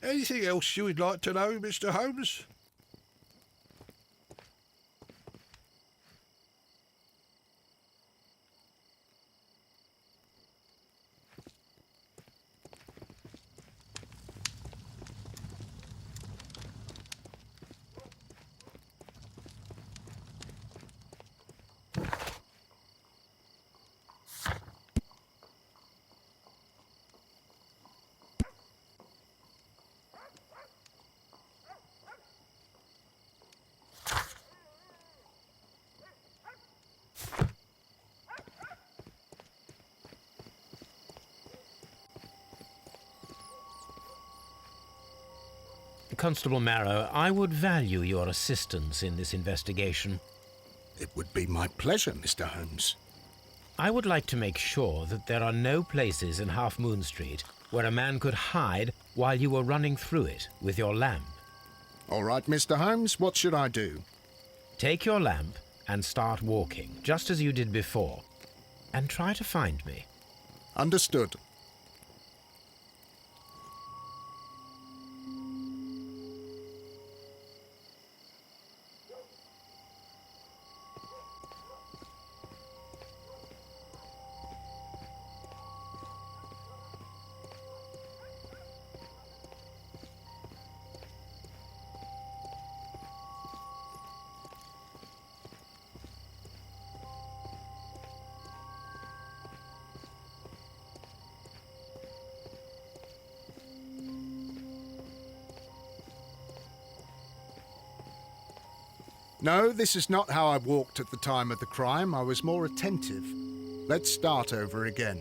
Anything else you would like to know, Mr. Holmes? Constable Marrow, I would value your assistance in this investigation. It would be my pleasure, Mr. Holmes. I would like to make sure that there are no places in Half Moon Street where a man could hide while you were running through it with your lamp. All right, Mr. Holmes, what should I do? Take your lamp and start walking, just as you did before, and try to find me. Understood. No, this is not how I walked at the time of the crime. I was more attentive. Let's start over again.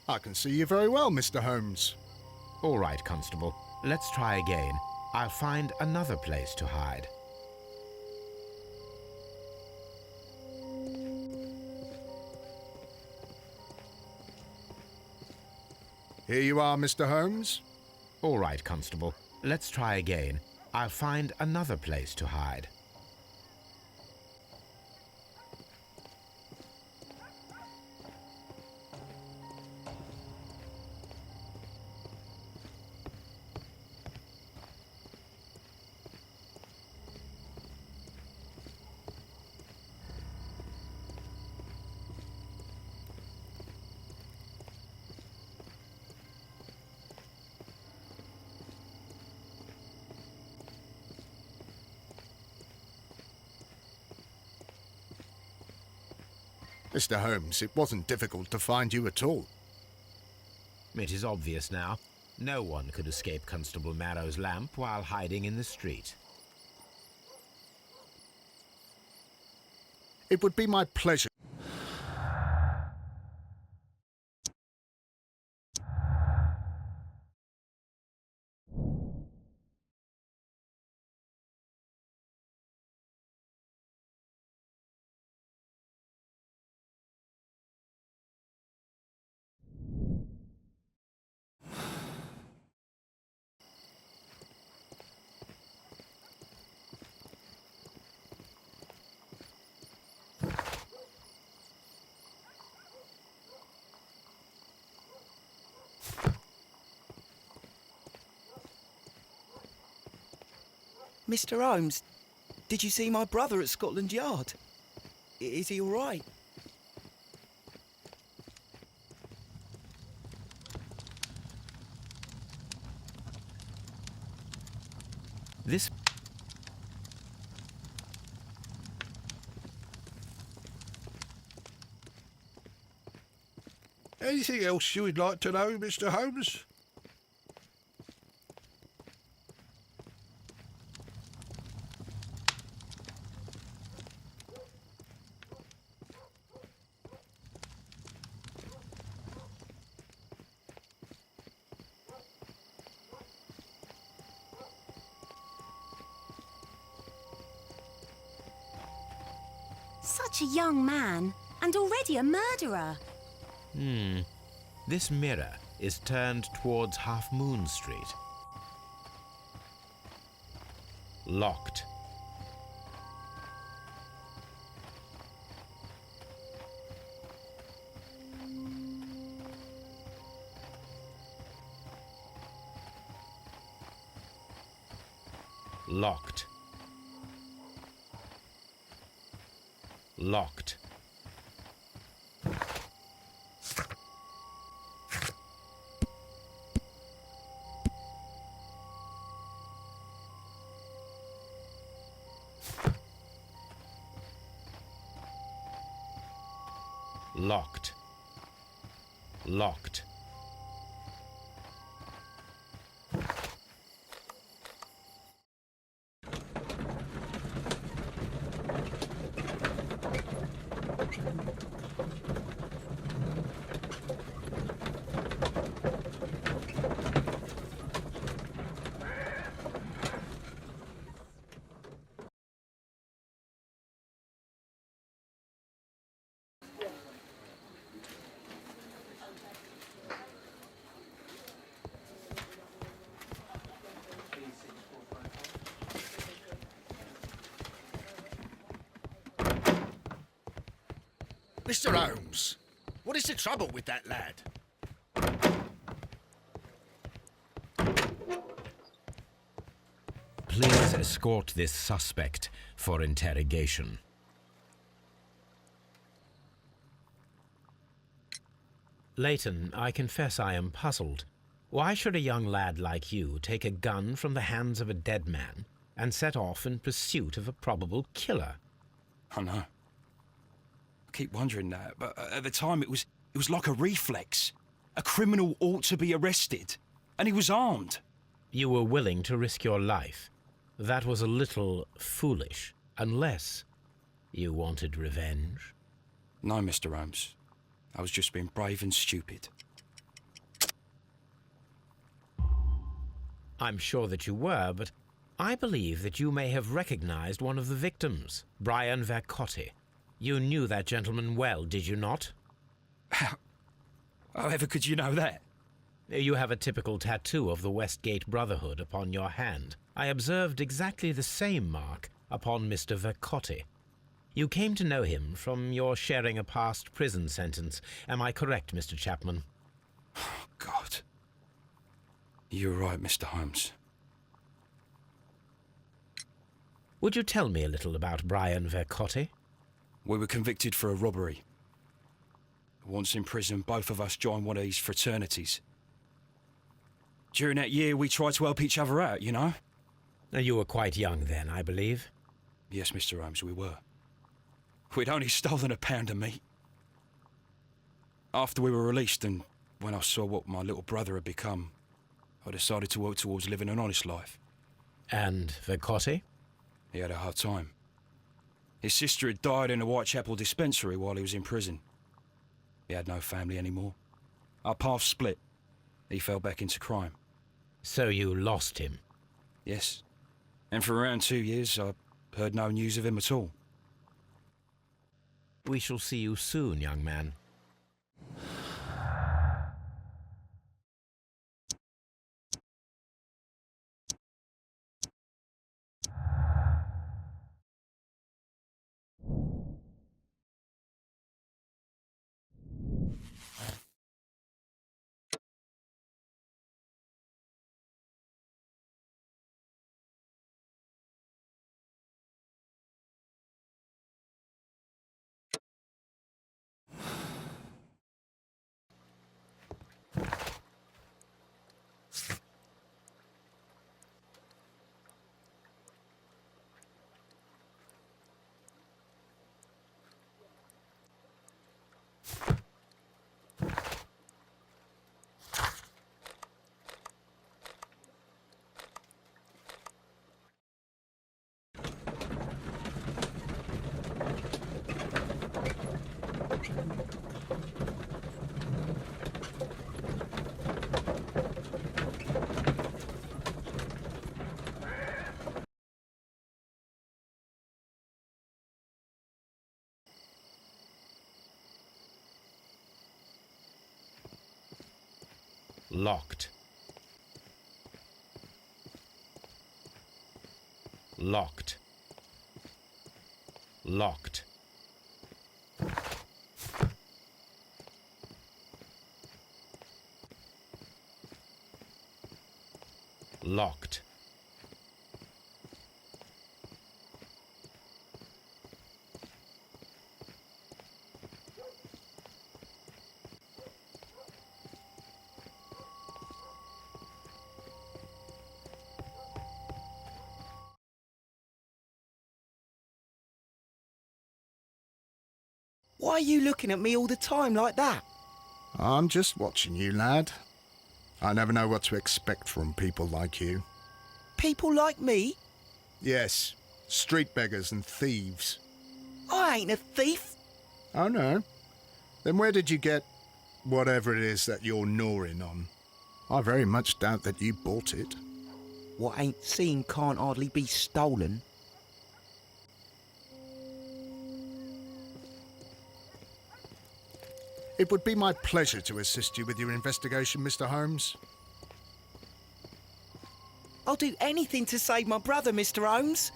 I can see you very well, Mr. Holmes. All right, Constable. Let's try again. I'll find another place to hide. Here you are, Mr. Holmes. All right, Constable. Let's try again. I'll find another place to hide. Mr. Holmes, it wasn't difficult to find you at all. It is obvious now. No one could escape Constable Marrow's lamp while hiding in the street. It would be my pleasure. Mr. Holmes, did you see my brother at Scotland Yard? Is he all right? This... Anything else you would like to know, Mr. Holmes? Such a young man, and already a murderer. This mirror is turned towards Half Moon Street. Locked. Locked. Locked. Locked. Locked. Mr. Holmes, what is the trouble with that lad? Please escort this suspect for interrogation. Leighton, I confess I am puzzled. Why should a young lad like you take a gun from the hands of a dead man and set off in pursuit of a probable killer? I know. I keep wondering that, but at the time it was like a reflex. A criminal ought to be arrested, and he was armed. You were willing to risk your life. That was a little foolish, unless you wanted revenge. No, Mr. Holmes. I was just being brave and stupid. I'm sure that you were, but I believe that you may have recognized one of the victims, Brian Vercotti. You knew that gentleman well, did you not? However could you know that? You have a typical tattoo of the Westgate Brotherhood upon your hand. I observed exactly the same mark upon Mr. Vercotti. You came to know him from your sharing a past prison sentence. Am I correct, Mr. Chapman? God. You're right, Mr. Holmes. Would you tell me a little about Brian Vercotti? We were convicted for a robbery. Once in prison, both of us joined one of these fraternities. During that year, we tried to help each other out, you know? You were quite young then, I believe. Yes, Mr. Holmes, we were. We'd only stolen a pound of meat. After we were released, and when I saw what my little brother had become, I decided to work towards living an honest life. And Vercotti? He had a hard time. His sister had died in a Whitechapel dispensary while he was in prison. He had no family anymore. Our paths split. He fell back into crime. So you lost him? Yes. And for around 2 years, I heard no news of him at all. We shall see you soon, young man. Locked. Locked. Locked. Locked. Why are you looking at me all the time like that? I'm just watching you, lad. I never know what to expect from people like you. People like me? Yes, street beggars and thieves. I ain't a thief. Oh, no? Then where did you get whatever it is that you're gnawing on? I very much doubt that you bought it. What ain't seen can't hardly be stolen. It would be my pleasure to assist you with your investigation, Mr. Holmes. I'll do anything to save my brother, Mr. Holmes.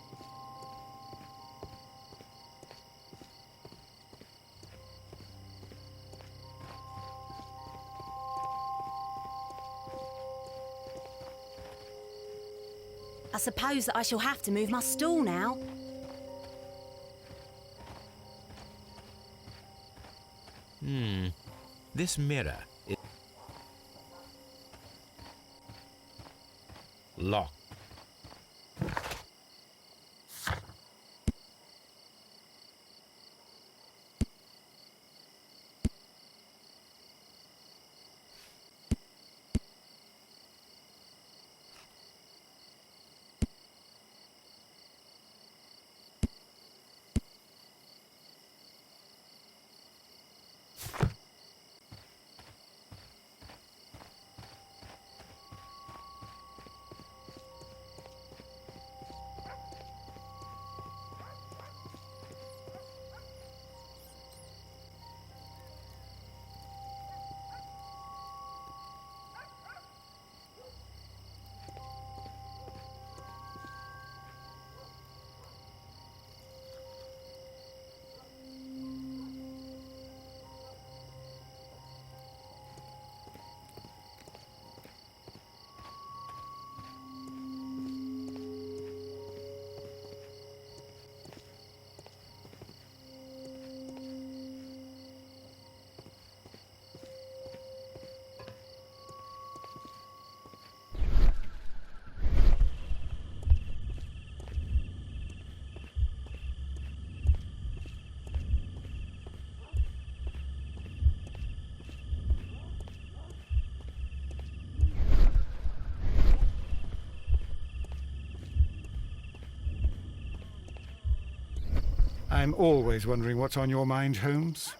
I suppose that I shall have to move my stool now. This mirror is locked. I'm always wondering what's on your mind, Holmes.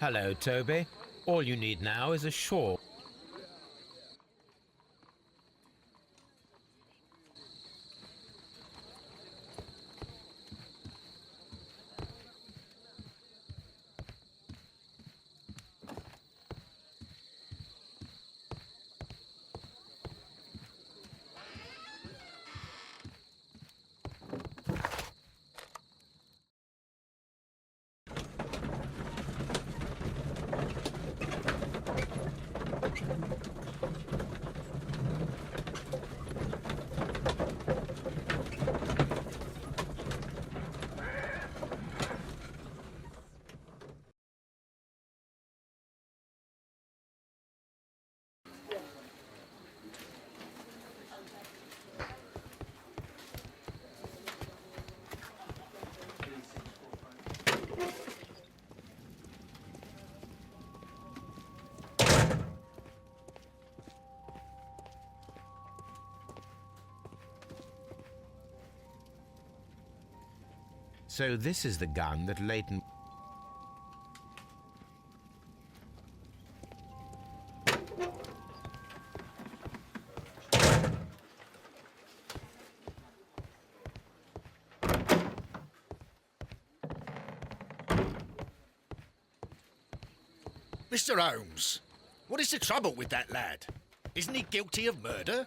Hello, Toby. All you need now is a shawl. So this is the gun that Leighton... Mr. Holmes, what is the trouble with that lad? Isn't he guilty of murder?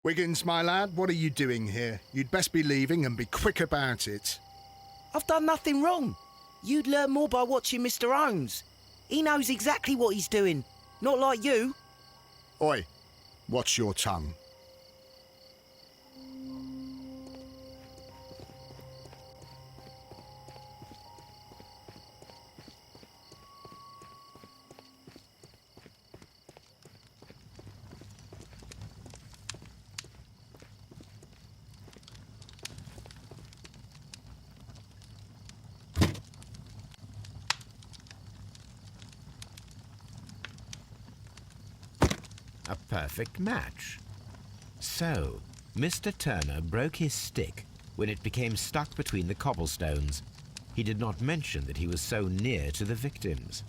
Wiggins, my lad, what are you doing here? You'd best be leaving and be quick about it. I've done nothing wrong. You'd learn more by watching Mr. Holmes. He knows exactly what he's doing. Not like you. Oi, watch your tongue. A perfect match. So, Mr. Turner broke his stick when it became stuck between the cobblestones. He did not mention that he was so near to the victims.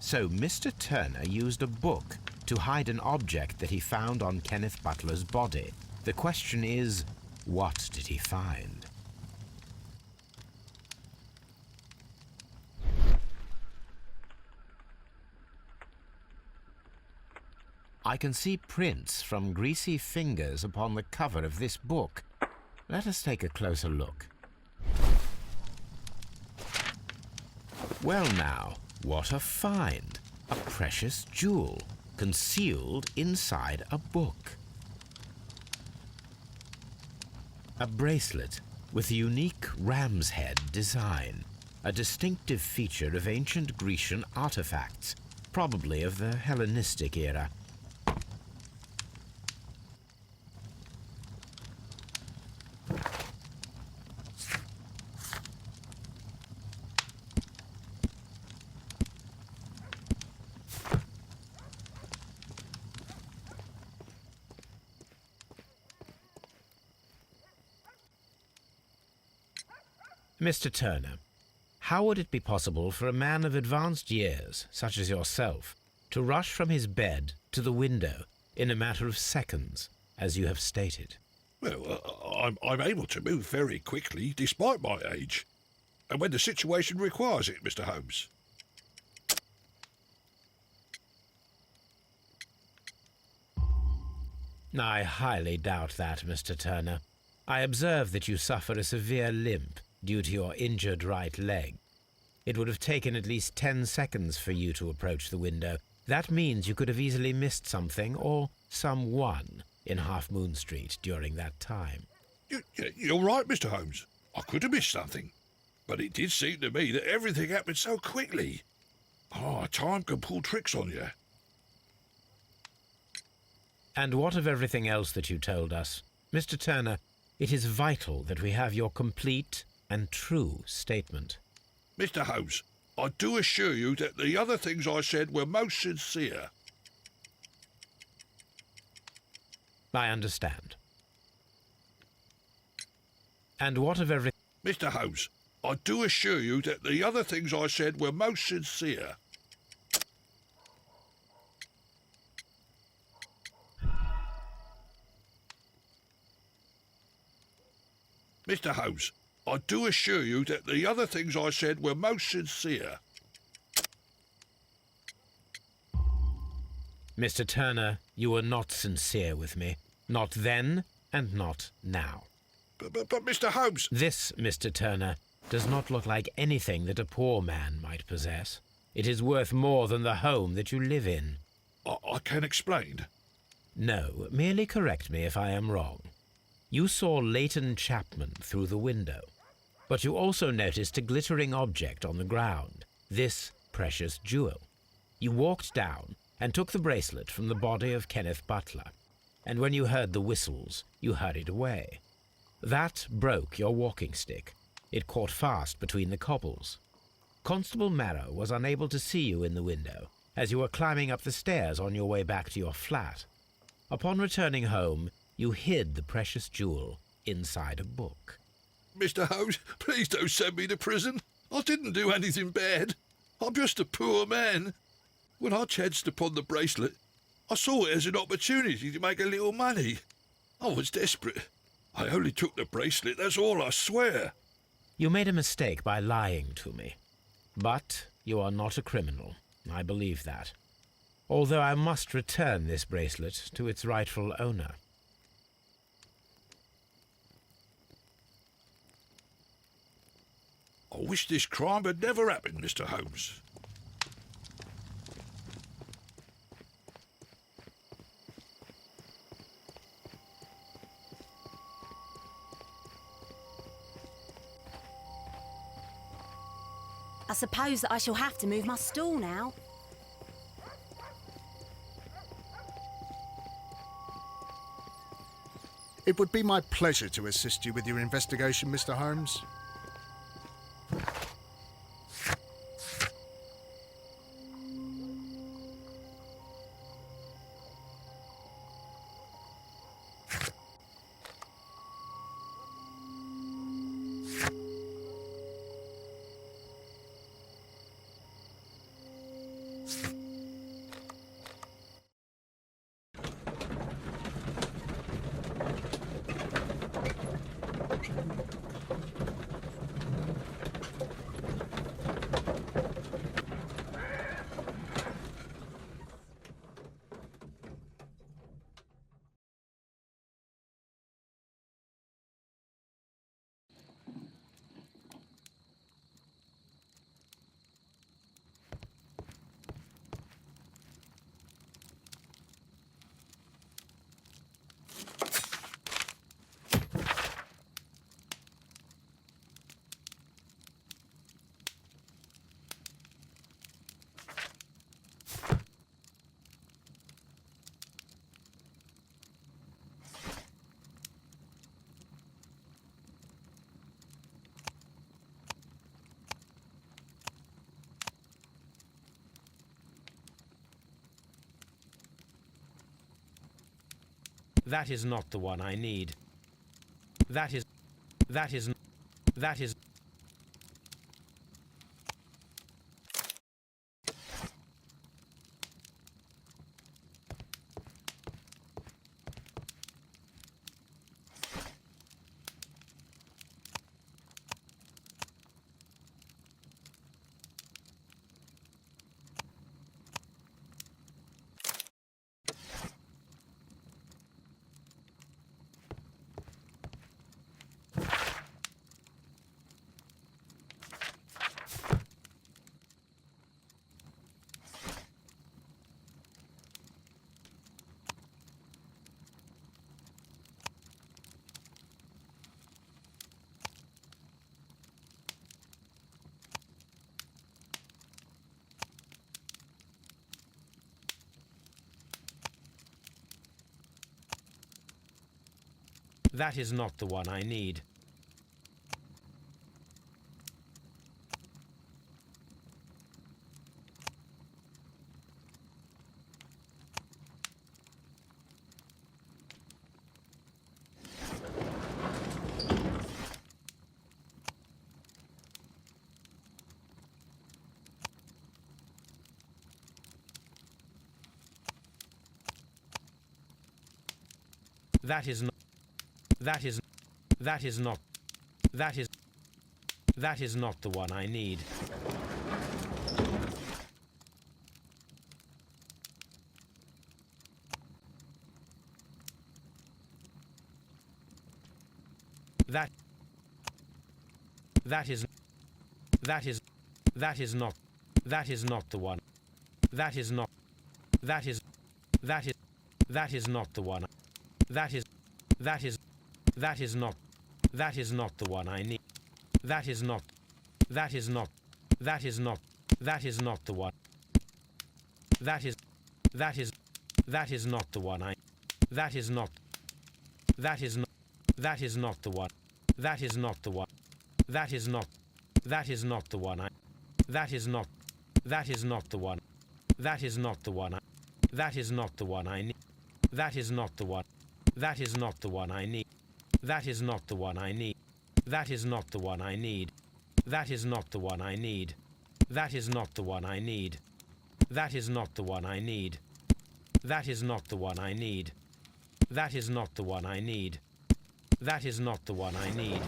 So Mr. Turner used a book to hide an object that he found on Kenneth Butler's body. The question is, what did he find? I can see prints from greasy fingers upon the cover of this book. Let us take a closer look. Well now, what a find! A precious jewel, concealed inside a book. A bracelet with a unique ram's head design, a distinctive feature of ancient Grecian artifacts, probably of the Hellenistic era. Mr. Turner, how would it be possible for a man of advanced years, such as yourself, to rush from his bed to the window in a matter of seconds, as you have stated? Well, I'm able to move very quickly, despite my age. And when the situation requires it, Mr. Holmes. I highly doubt that, Mr. Turner. I observe that you suffer a severe limp due to your injured right leg. It would have taken at least 10 seconds for you to approach the window. That means you could have easily missed something or someone in Half Moon Street during that time. You're right, Mr. Holmes. I could have missed something. But it did seem to me that everything happened so quickly. Time can pull tricks on you. And what of everything else that you told us? Mr. Turner, it is vital that we have your complete and true statement. Mr. Holmes, I do assure you that the other things I said were most sincere. I understand. And what of every... Mr. Holmes, I do assure you that the other things I said were most sincere. Mr. Holmes, I do assure you that the other things I said were most sincere. Mr. Turner, you were not sincere with me. Not then and not now. But Mr. Holmes... This, Mr. Turner, does not look like anything that a poor man might possess. It is worth more than the home that you live in. I can explain. No, merely correct me if I am wrong. You saw Leighton Chapman through the window, but you also noticed a glittering object on the ground, this precious jewel. You walked down and took the bracelet from the body of Kenneth Butler, and when you heard the whistles, you hurried away. That broke your walking stick. It caught fast between the cobbles. Constable Marrow was unable to see you in the window as you were climbing up the stairs on your way back to your flat. Upon returning home, you hid the precious jewel inside a book. Mr. Holmes, please don't send me to prison. I didn't do anything bad. I'm just a poor man. When I chanced upon the bracelet, I saw it as an opportunity to make a little money. I was desperate. I only took the bracelet, that's all, I swear. You made a mistake by lying to me. But you are not a criminal. I believe that. Although I must return this bracelet to its rightful owner. I wish this crime had never happened, Mr. Holmes. I suppose that I shall have to move my stool now. It would be my pleasure to assist you with your investigation, Mr. Holmes. That is not the one I need. That is... That is... That is... That is not the one I need. That is not... That is... That is not... That is... That is not the one I need. That... That is... That is... That is not... That is not the one. That is not... That is... That is... That is not the one. That is... That is... That is not... That is not the one I need. That is not... That is not... That is not... That is not the one. That is... That is... That is not the one I... That is not... That is not... That is not the one. That is not the one. That is not... That is not the one I... That is not... That is not the one. That is not the one I... That is not the one I need. That is not the one. That is not the one I need. That is not the one I need. That is not the one I need. That is not the one I need. That is not the one I need. That is not the one I need. That is not the one I need. That is not the one I need. That is not the one I need.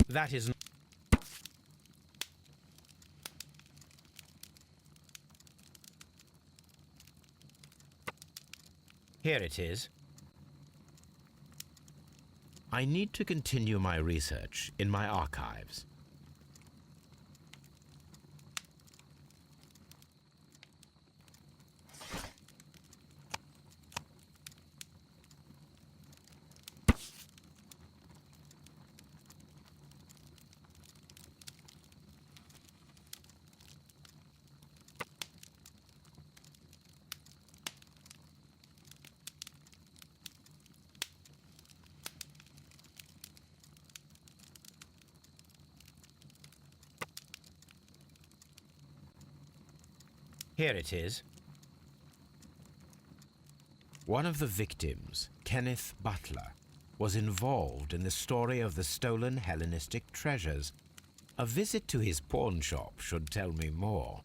That is... Here it is. I need to continue my research in my archives. Here it is. One of the victims, Kenneth Butler, was involved in the story of the stolen Hellenistic treasures. A visit to his pawn shop should tell me more.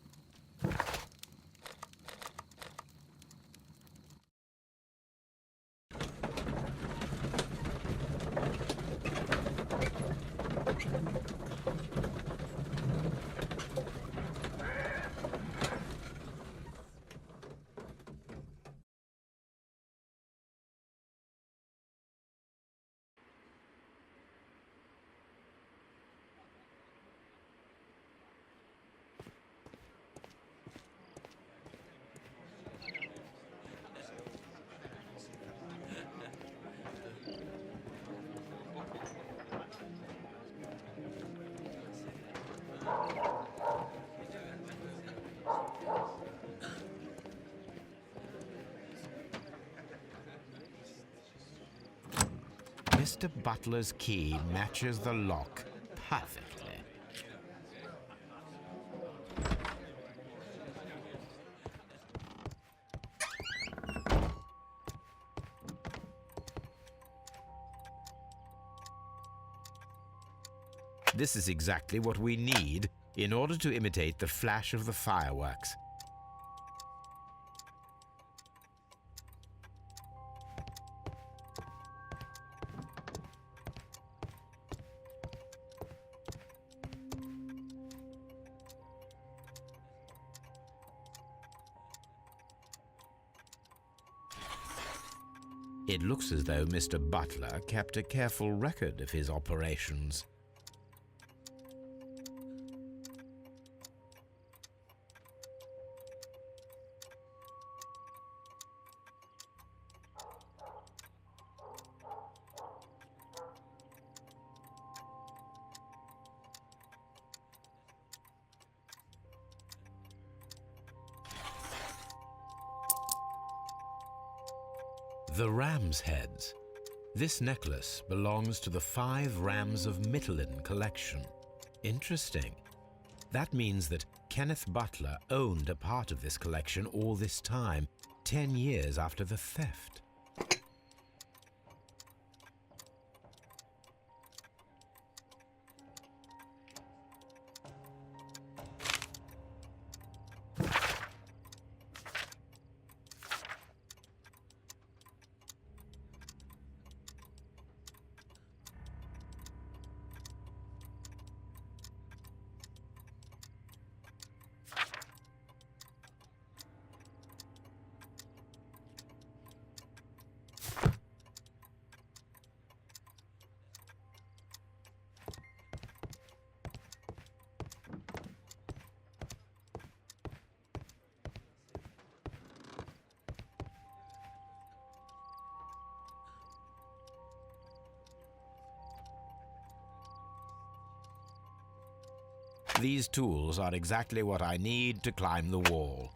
Mr. Butler's key matches the lock perfectly. This is exactly what we need in order to imitate the flash of the fireworks. It looks as though Mr. Butler kept a careful record of his operations. The ram's heads. This necklace belongs to the 5 Rams of Mittelin collection. Interesting. That means that Kenneth Butler owned a part of this collection all this time, 10 years after the theft. These tools are exactly what I need to climb the wall.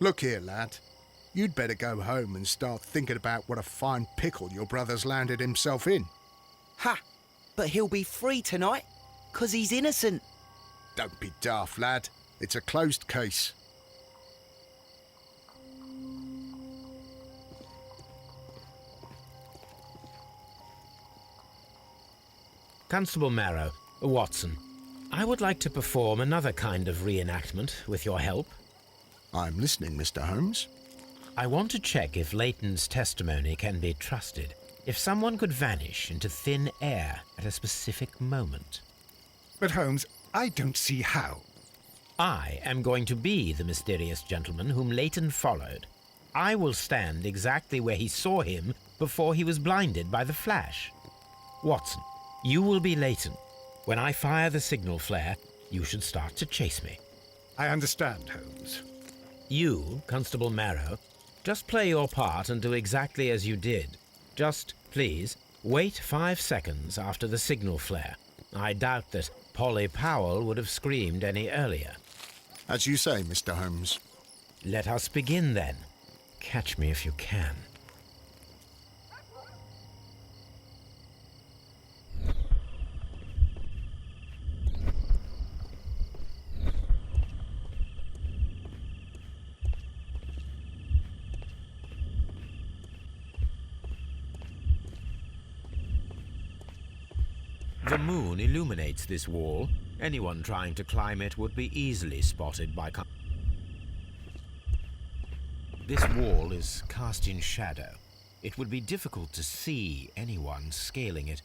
Look here, lad. You'd better go home and start thinking about what a fine pickle your brother's landed himself in. Ha! But he'll be free tonight, 'cause he's innocent. Don't be daft, lad. It's a closed case. Constable Marrow, Watson, I would like to perform another kind of reenactment with your help. I'm listening, Mr. Holmes. I want to check if Leighton's testimony can be trusted. If someone could vanish into thin air at a specific moment. But Holmes, I don't see how. I am going to be the mysterious gentleman whom Leighton followed. I will stand exactly where he saw him before he was blinded by the flash. Watson, you will be Leighton. When I fire the signal flare, you should start to chase me. I understand, Holmes. You, Constable Marrow, just play your part and do exactly as you did. Just, please, wait 5 seconds after the signal flare. I doubt that Polly Powell would have screamed any earlier. As you say, Mr. Holmes. Let us begin then. Catch me if you can. The moon illuminates this wall. Anyone trying to climb it would be easily spotted by... This wall is cast in shadow. It would be difficult to see anyone scaling it.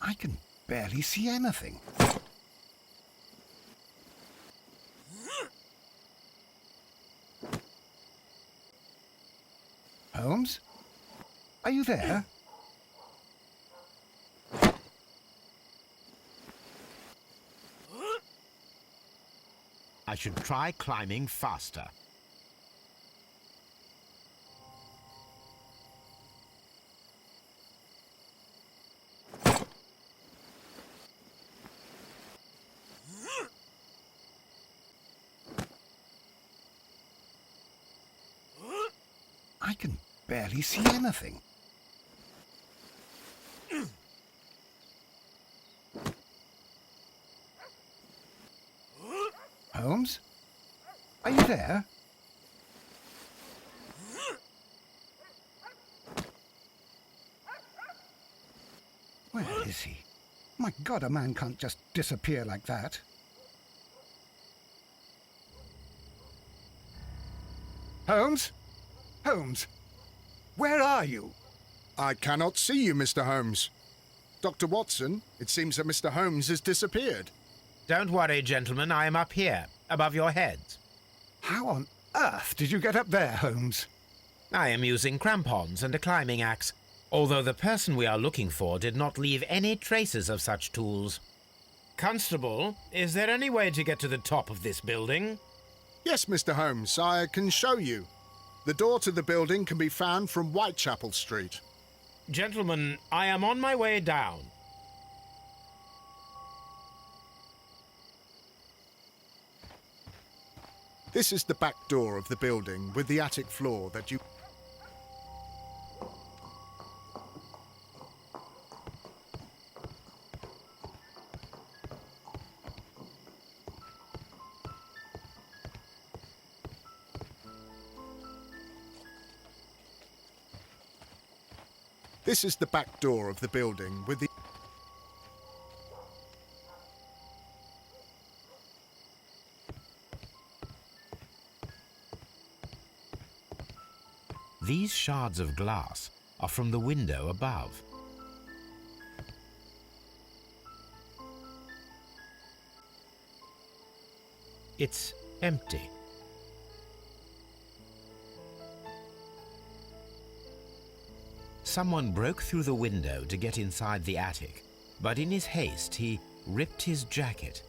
I can barely see anything. Holmes? Are you there? I should try climbing faster. I can barely see anything. Holmes? Are you there? Where is he? My God, a man can't just disappear like that. Holmes? Holmes? Where are you? I cannot see you, Mr. Holmes. Dr. Watson, it seems that Mr. Holmes has disappeared. Don't worry, gentlemen, I am up here, above your heads. How on earth did you get up there, Holmes? I am using crampons and a climbing axe, although the person we are looking for did not leave any traces of such tools. Constable, is there any way to get to the top of this building? Yes, Mr. Holmes, I can show you. The door to the building can be found from Whitechapel Street. Gentlemen, I am on my way down. This is the back door of the building with the attic floor that you... This is the back door of the building with the... These shards of glass are from the window above. It's empty. Someone broke through the window to get inside the attic, but in his haste he ripped his jacket.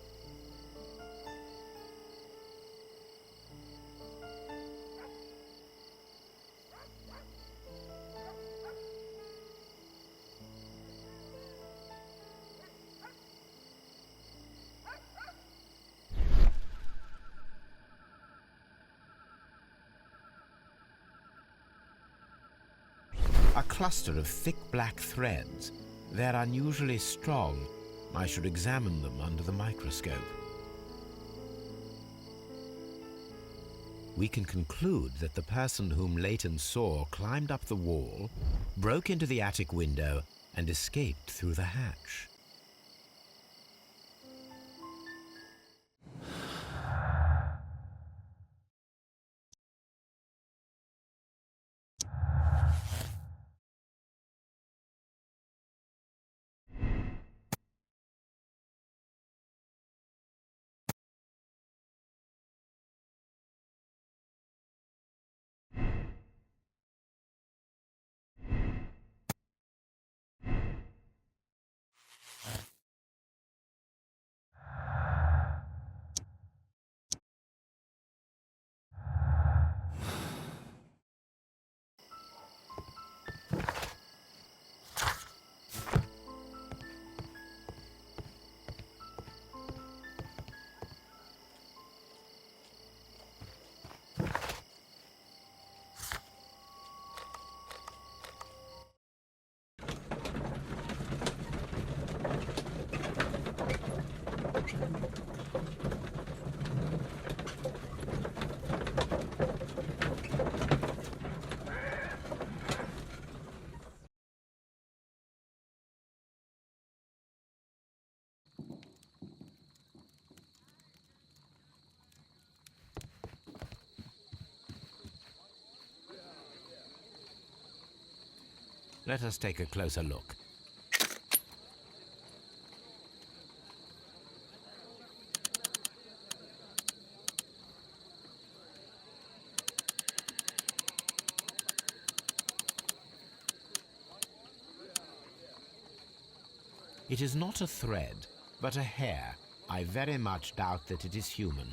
A cluster of thick black threads. They're unusually strong. I should examine them under the microscope. we can conclude that the person whom Leighton saw climbed up the wall, broke into the attic window, and escaped through the hatch. Let us take a closer look. It is not a thread, but a hair. I very much doubt that it is human.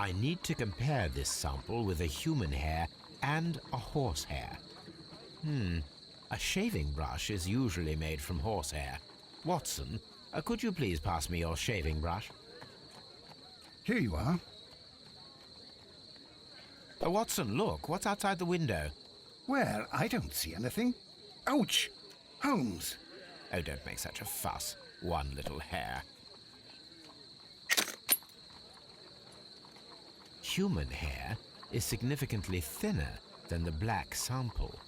I need to compare this sample with a human hair and a horse hair. A shaving brush is usually made from horsehair. Watson, could you please pass me your shaving brush? Here you are. Watson, look, what's outside the window? Well, I don't see anything. Ouch! Holmes! Oh, don't make such a fuss. One little hair. Human hair is significantly thinner than the black sample.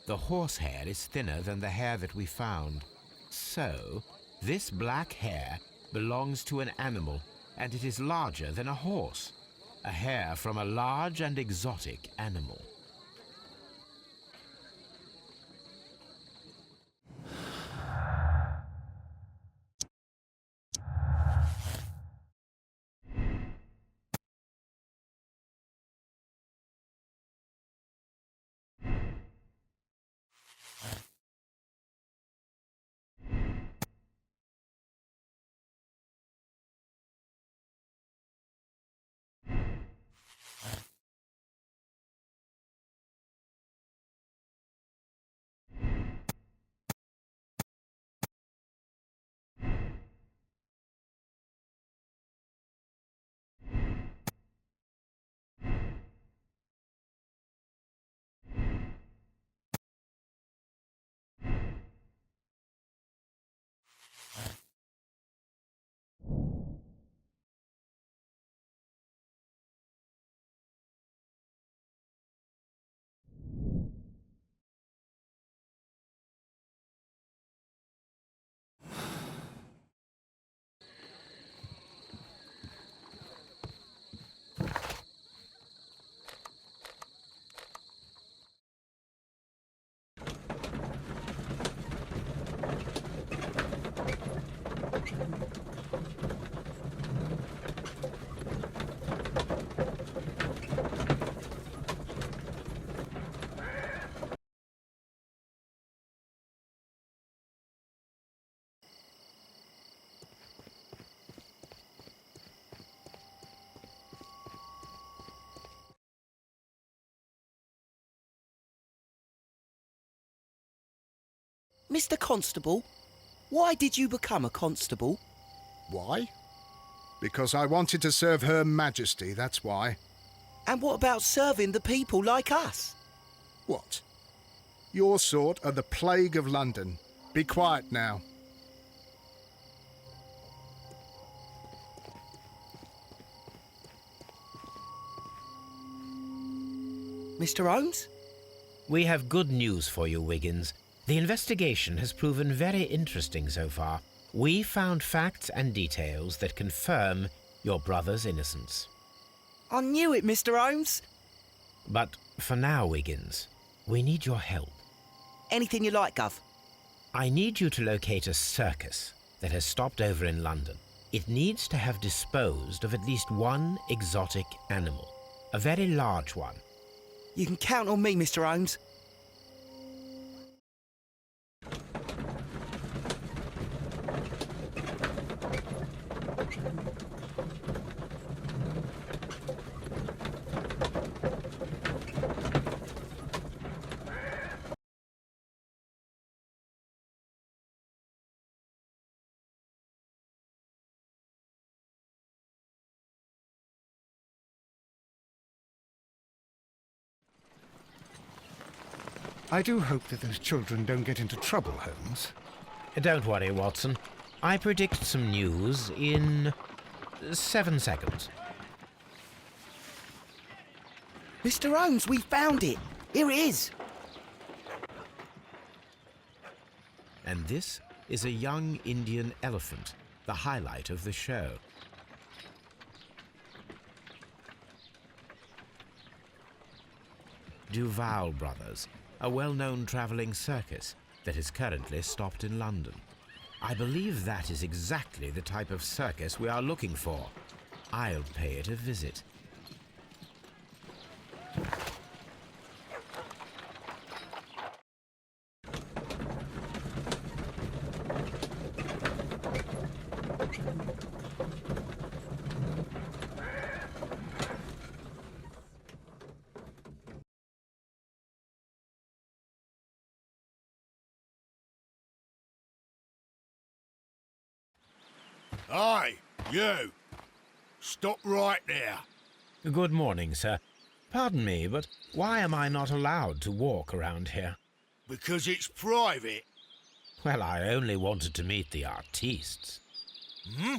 The horsehair is thinner than the hair that we found. So, this black hair belongs to an animal, and it is larger than a horse. A hair from a large and exotic animal. Mr. Constable, why did you become a constable? Why? Because I wanted to serve Her Majesty, that's why. And what about serving the people like us? What? Your sort are the plague of London. Be quiet now. Mr. Holmes? We have good news for you, Wiggins. The investigation has proven very interesting so far. We found facts and details that confirm your brother's innocence. I knew it, Mr. Holmes. But for now, Wiggins, we need your help. Anything you like, Gov. I need you to locate a circus that has stopped over in London. It needs to have disposed of at least one exotic animal, a very large one. You can count on me, Mr. Holmes. I do hope that those children don't get into trouble, Holmes. Don't worry, Watson. I predict some news in 7 seconds. Mr. Holmes, we found it. Here it is. And this is a young Indian elephant, the highlight of the show. Duval Brothers, a well-known travelling circus that is currently stopped in London. I believe that is exactly the type of circus we are looking for. I'll pay it a visit. Aye, you. Stop right there. Good morning, sir. Pardon me, but why am I not allowed to walk around here? Because it's private. Well, I only wanted to meet the artistes. Hmm?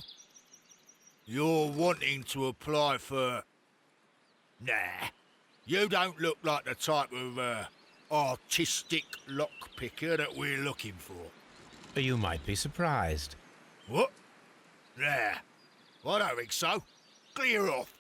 You're wanting to apply for... Nah. You don't look like the type of, artistic lockpicker that we're looking for. You might be surprised. What? Nah. I don't think so. Clear off.